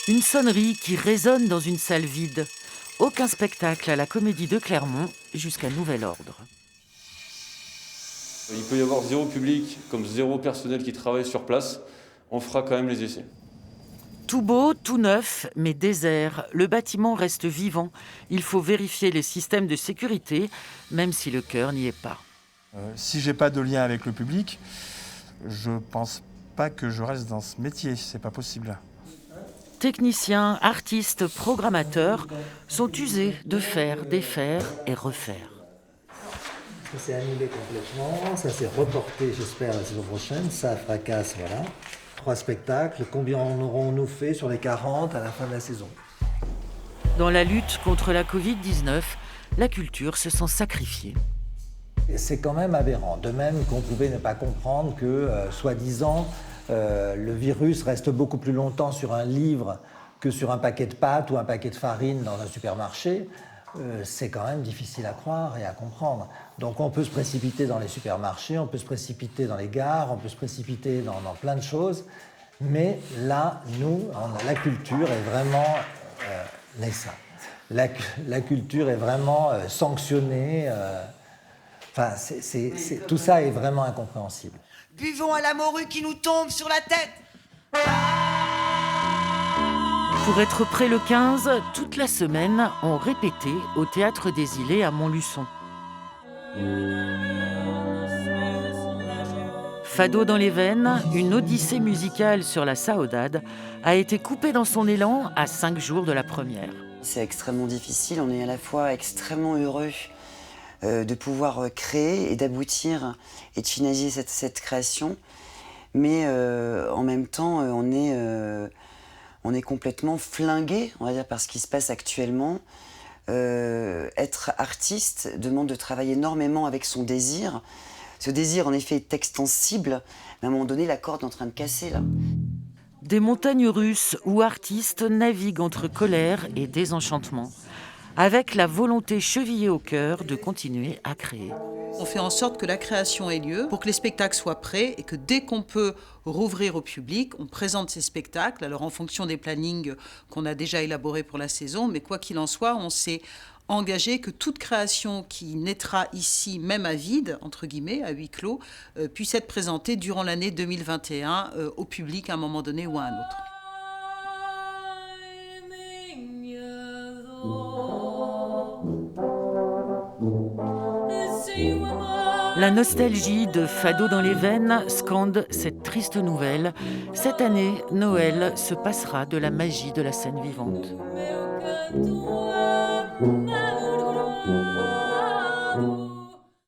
Une sonnerie qui résonne dans une salle vide. Aucun spectacle à la Comédie de Clermont jusqu'à nouvel ordre. Il peut y avoir zéro public, comme zéro personnel qui travaille sur place. On fera quand même les essais. Tout beau, tout neuf, mais désert. Le bâtiment reste vivant. Il faut vérifier les systèmes de sécurité, même si le cœur n'y est pas. Si j'ai pas de lien avec le public, je pense pas que je reste dans ce métier. C'est pas possible. Techniciens, artistes, programmateurs sont usés de faire, défaire et refaire. Ça s'est annulé complètement, ça s'est reporté, j'espère, la saison prochaine. Ça fracasse, voilà. 3 spectacles, combien en aurons-nous fait sur les 40 à la fin de la saison? Dans la lutte contre la Covid-19, la culture se sent sacrifiée. Et c'est quand même aberrant, de même qu'on pouvait ne pas comprendre que, soi-disant, le virus reste beaucoup plus longtemps sur un livre que sur un paquet de pâtes ou un paquet de farine dans un supermarché. C'est quand même difficile à croire et à comprendre. Donc on peut se précipiter dans les supermarchés, on peut se précipiter dans les gares, on peut se précipiter dans plein de choses, mais là, nous, la culture est vraiment naissante. La culture est vraiment sanctionnée. Tout ça est vraiment incompréhensible. Buvons à la morue qui nous tombe sur la tête. Pour être prêt le 15, toute la semaine, on répétait au Théâtre des Îlets à Montluçon. Fado dans les veines, une odyssée musicale sur la Saudade, a été coupée dans son élan à 5 jours de la première. C'est extrêmement difficile, on est à la fois extrêmement heureux de pouvoir créer et d'aboutir et de finaliser cette création, mais en même temps on est complètement flingué, on va dire, par ce qui se passe actuellement. Être artiste demande de travailler énormément avec son désir. Ce désir, en effet, est extensible, mais à un moment donné, la corde est en train de casser, là. Des montagnes russes où artistes naviguent entre colère et désenchantement, avec la volonté chevillée au cœur de continuer à créer. On fait en sorte que la création ait lieu pour que les spectacles soient prêts et que dès qu'on peut rouvrir au public, on présente ces spectacles, alors en fonction des plannings qu'on a déjà élaborés pour la saison, mais quoi qu'il en soit, on s'est engagé que toute création qui naîtra ici, même à vide, entre guillemets, à huis clos, puisse être présentée durant l'année 2021 au public à un moment donné ou à un autre. La nostalgie de Fado dans les veines scande cette triste nouvelle. Cette année, Noël se passera de la magie de la scène vivante.